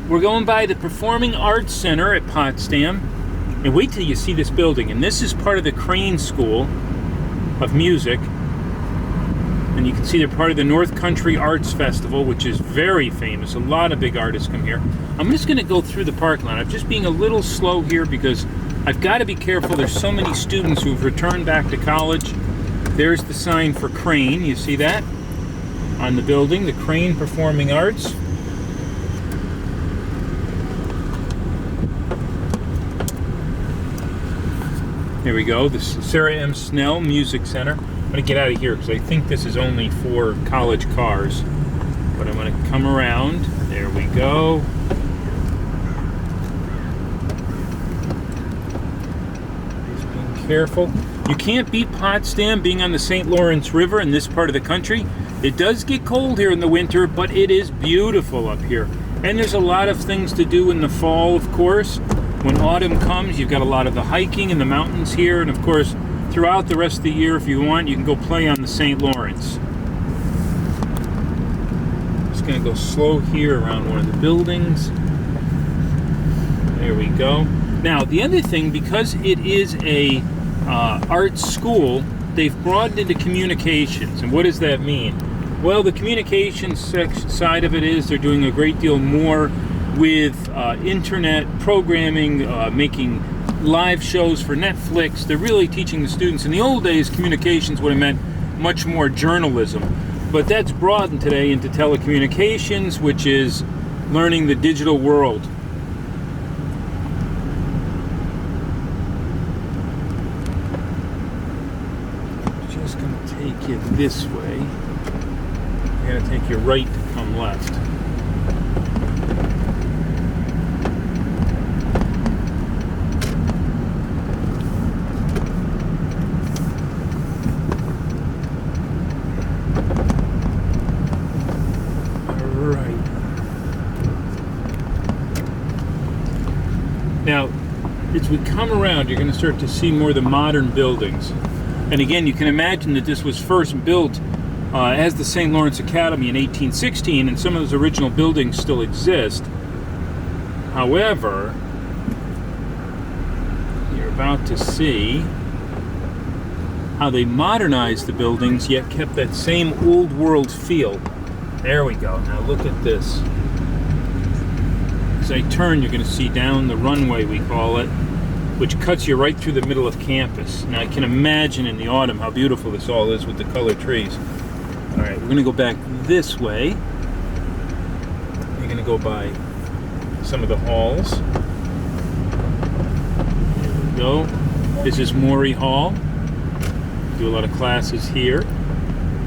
we're going by the Performing Arts Center at Potsdam. And wait till you see this building. And this is part of the Crane School of Music. And you can see they're part of the North Country Arts Festival, which is very famous. A lot of big artists come here. I'm just going to go through the parking lot. I'm just being a little slow here because I've got to be careful. There's so many students who've returned back to college. There's the sign for Crane. You see that on the building, the Crane Performing Arts. There we go, the Sarah M. Snell Music Center. I'm going to get out of here because I think this is only for college cars. But I'm going to come around. There we go. Just being careful. You can't beat Potsdam being on the St. Lawrence River in this part of the country. It does get cold here in the winter, but it is beautiful up here. And there's a lot of things to do in the fall, of course. When autumn comes, you've got a lot of the hiking in the mountains here. And of course, throughout the rest of the year, if you want, you can go play on the St. Lawrence. Just going to go slow here around one of the buildings. There we go. Now, the other thing, because it is a arts school, they've broadened into communications. And what does that mean? Well, the communications side of it is they're doing a great deal more with internet programming, making live shows for Netflix. They're really teaching the students. In the old days, communications would have meant much more journalism. But that's broadened today into telecommunications, which is learning the digital world. Just going to take you this way. You're going to take your right to come left. Now, as we come around, you're going to start to see more of the modern buildings. And again, you can imagine that this was first built as the St. Lawrence Academy in 1816, and some of those original buildings still exist. However, you're about to see how they modernized the buildings, yet kept that same old world feel. There we go. Now look at this. As I turn, you're going to see down the runway, we call it, which cuts you right through the middle of campus. Now I can imagine in the autumn how beautiful this all is with the colored trees. All right, we're going to go back this way. You're going to go by some of the halls. Here we go. This is Maury Hall. Do a lot of classes here.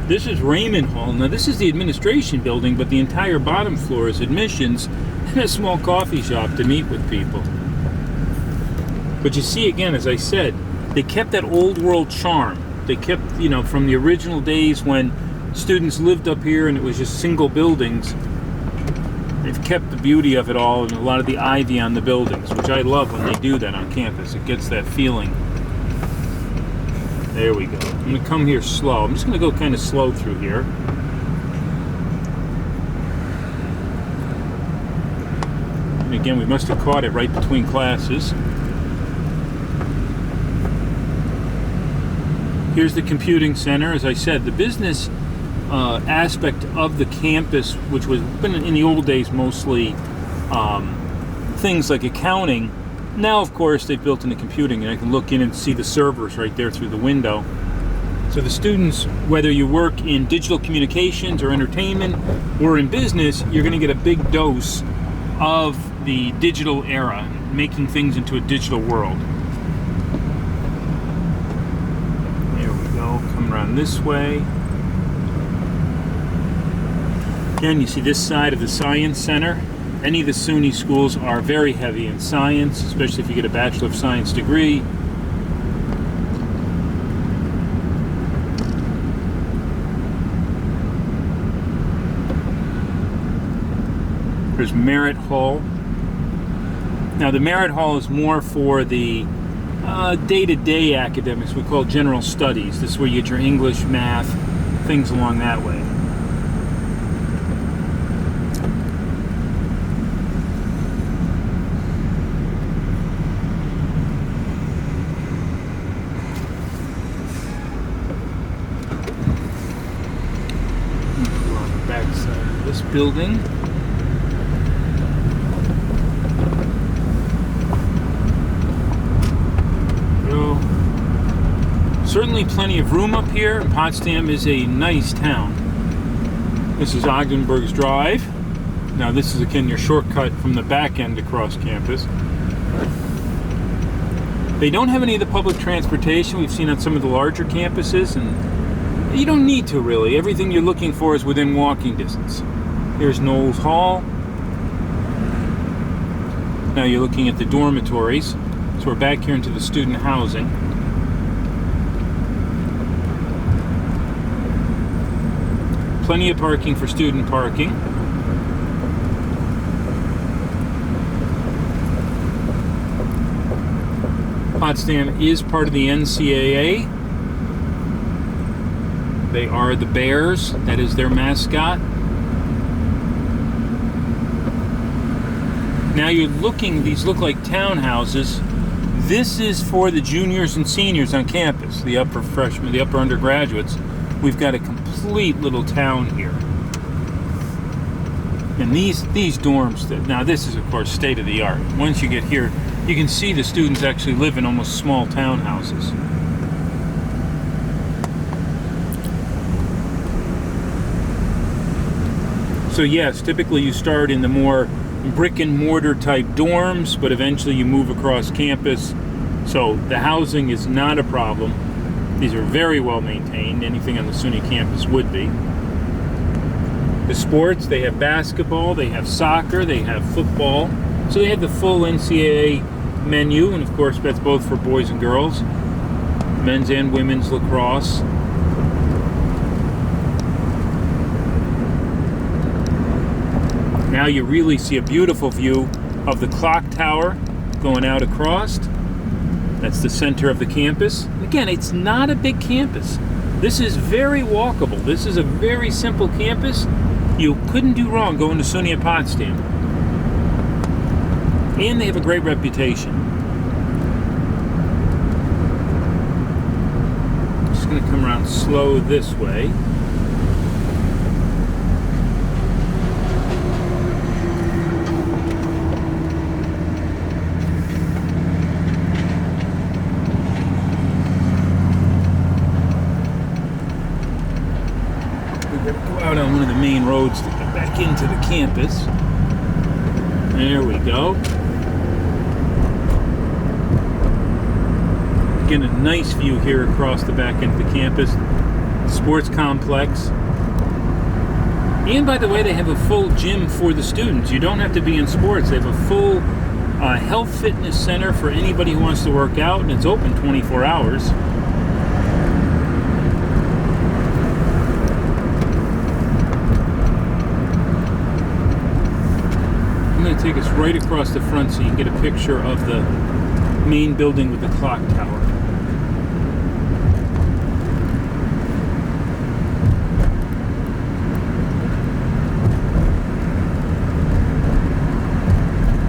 This is Raymond Hall. Now this is the administration building, but the entire bottom floor is admissions and a small coffee shop to meet with people. But you see, again, as I said, they kept that old world charm. They kept, from the original days when students lived up here and it was just single buildings. They've kept the beauty of it all and a lot of the ivy on the buildings, which I love when they do that on campus. It gets that feeling. There we go. I'm going to come here slow. I'm just going to go kind of slow through here. And again, we must have caught it right between classes. Here's the computing center. As I said, the business aspect of the campus, which was been in the old days mostly things like accounting. Now, of course, they've built into computing, and I can look in and see the servers right there through the window. So the students, whether you work in digital communications or entertainment or in business, you're going to get a big dose of the digital era, making things into a digital world. There we go. Come around this way. Again, you see this side of the Science Center. Any of the SUNY schools are very heavy in science, especially if you get a Bachelor of Science degree. There's Maury Hall. Now the Maury Hall is more for the day-to-day academics. We call it general studies. This is where you get your English, math, things along that way. building. Certainly plenty of room up here. Potsdam is a nice town. This is Ogdenberg's Drive. Now this is again your shortcut from the back end across campus. They don't have any of the public transportation we've seen on some of the larger campuses, and you don't need to really. Everything you're looking for is within walking distance. Here's Knowles Hall. Now you're looking at the dormitories. So we're back here into the student housing. Plenty of parking for student parking. Potsdam is part of the NCAA. They are the Bears. That is their mascot. Now you're looking, these look like townhouses. This is for the juniors and seniors on campus, the upper freshmen, the upper undergraduates. We've got a complete little town here. And these dorms, now this is of course state of the art. Once you get here, you can see the students actually live in almost small townhouses. So yes, typically you start in the more brick and mortar type dorms, but eventually you move across campus. So the housing is not a problem. These are very well maintained. Anything on the SUNY campus would be. The sports, they have basketball, they have soccer, they have football. So they have the full NCAA menu, and of course that's both for boys and girls. Men's and women's lacrosse. Now you really see a beautiful view of the clock tower going out across. That's the center of the campus. Again, it's not a big campus. This is very walkable. This is a very simple campus. You couldn't do wrong going to SUNY at Potsdam. And they have a great reputation. Just going to come around slow this way. Out on one of the main roads to get back into the campus. There we go. Again, a nice view here across the back end of the campus. Sports complex. And by the way, they have a full gym for the students. You don't have to be in sports. They have a full health fitness center for anybody who wants to work out, and it's open 24 hours. Take us right across the front so you can get a picture of the main building with the clock tower.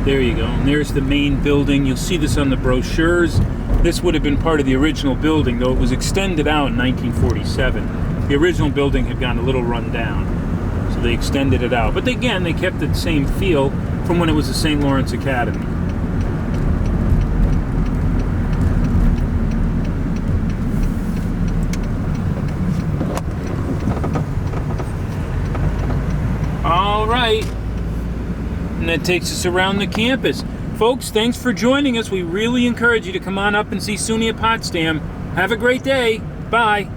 There you go, and there's the main building. You'll see this on the brochures. This would have been part of the original building, though it was extended out in 1947. The original building had gotten a little run down, so they extended it out. But again, they kept the same feel from when it was the St. Lawrence Academy. All right, and that takes us around the campus. Folks, thanks for joining us. We really encourage you to come on up and see SUNY at Potsdam. Have a great day. Bye.